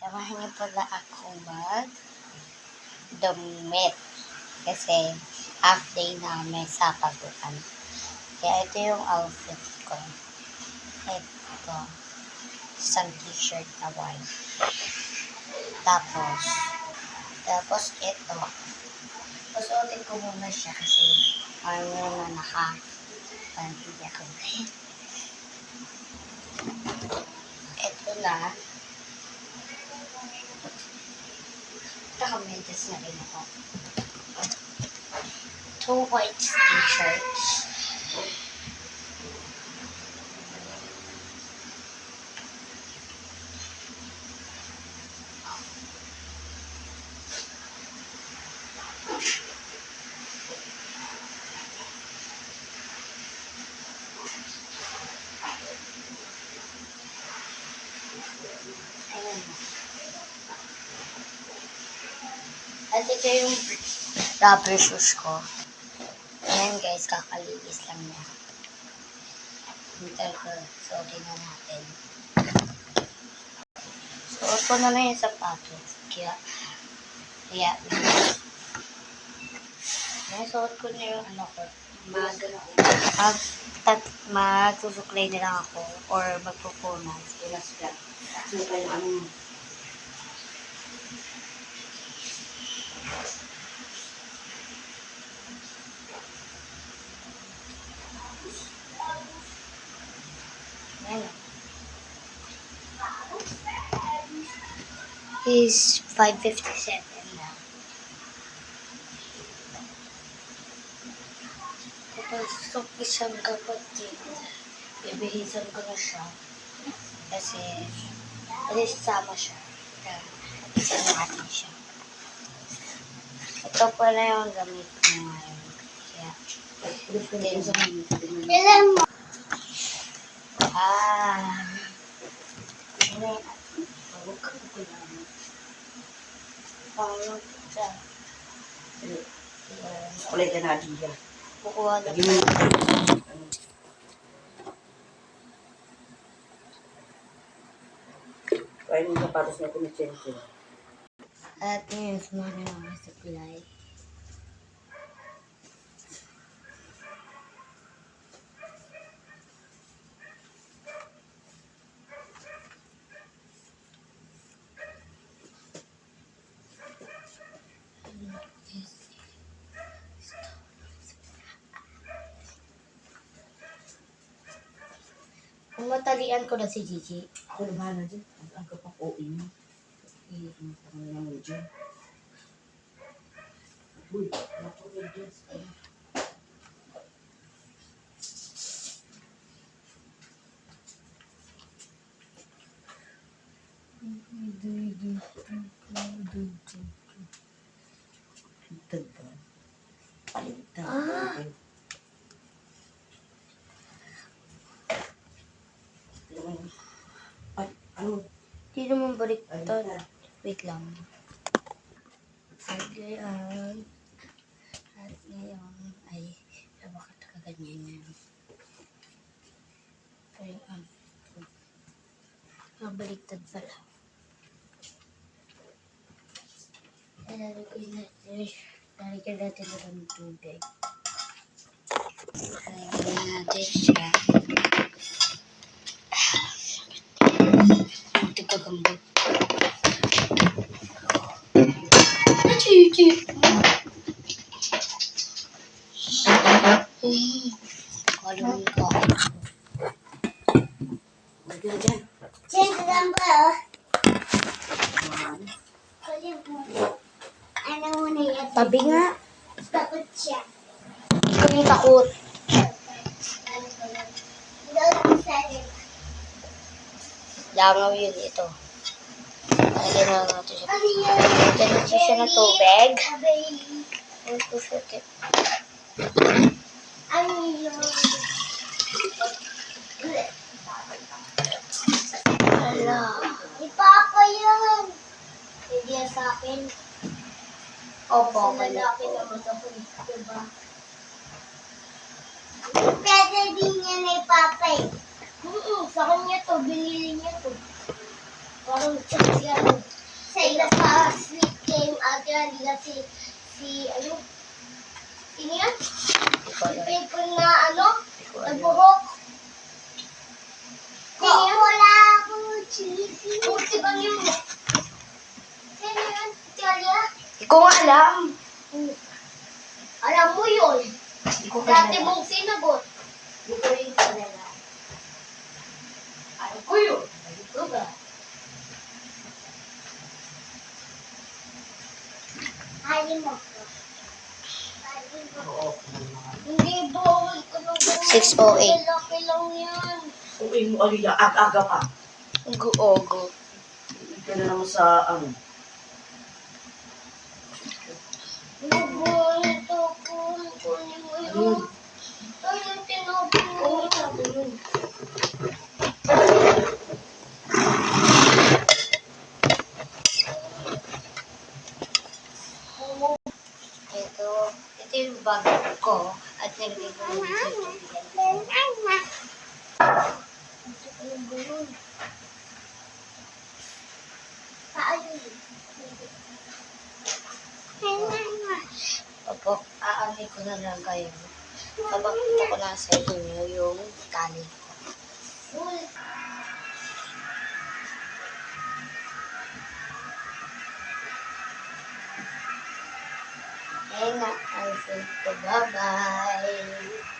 Samahan niyo pala ako mag-dumit. Kasi half day namin sa pagbukan. Kaya ito yung outfit ko. Ito. Isang t-shirt na white. Tapos ito. Pasuotin ko muna siya kasi parang naman naka-panty ako. Ito na. Naka-medyas na rin ako. 2 white t-shirts. Ayan. At ito yung rubber shoes ko. Ayan guys, kakalinis lang niya. Hintal ko. Suotin na natin. Suot ko na yung sapatos. Kaya, suot ko na yung ano ko. Magsusuklay na lang ako or magpupunas. Ayan. Is 5:57 na. Kapasok isang kapatid. Bibihisan ko na siya. Kasi sasama siya. Isa natin siya. Ito pala yung gamit niya ngayon. Kaya, ilan mo? Pangalaw siya. Kulay ka natin dyan. Kukuha na. Kaya yung sapatos na kumitsense. At ngayon, sumama na ako sa pilay. Kung matalian ko na si Gigi. Ako naman na dyan. Ang kapag-OE mo. Ang pangalan mo dyan. Uy, naku rin dyan. Palitan ba? Palitan. Ay, ano? Hindi naman baliktad. Wait lang. At ngayon ay bakit kaganyan yan? Pero baliktad pala. Lalagyan natin ng tubig. Lalagyan natin siya. Tigagambot. Gigi. Kalungan ka. Lagyan dyan. Saan ba? Ano muna yan? Tabi nga. Takot siya. Kami takot. Langaw yun ito. Lagyan na natin siya. Lagyan natin siya ng tubig. Ito siya. Ano yun? Hala. Ni Papa yun. Hindi yan sa akin. Opo, Sa lalaki naman ako. Diba? Pwede din yan ni Papa eh. Sa kanya to. Binili niya to. Parang siya. yan. Nila ano? Sino yan? Hindi ko Si alam. Pepe na ano? Hindi ko alam. Nagbuhok. Sino yan? Wala akong cheesy. Puti ba yun? Sino yan? Si Alia? Hindi ko nga alam. Alam mo yun. Hindi ko Dati kilala. mong sinagot. Hindi ko rin kilala. Alam ko yun. Alam ko ba? Alim mo ko. Oo. Hindi, bawal ko ng 6:08. Laki lang yan. Uwi mo, Aliyah. Aga-aga pa. Ugo-ogo. Hindi ka na naman sa, ano. Bawal ito ko. Kunin mo Ano yun. yun? Ay, yung tinobo mo. Oo, sabi yun. Ito yung bag ko at nilagay ko yung tutubigan. Opo, aamay ko na lang kayo. Papakita ko na sa inyo yung tali ko. Ayan nga, I said ko bye-bye.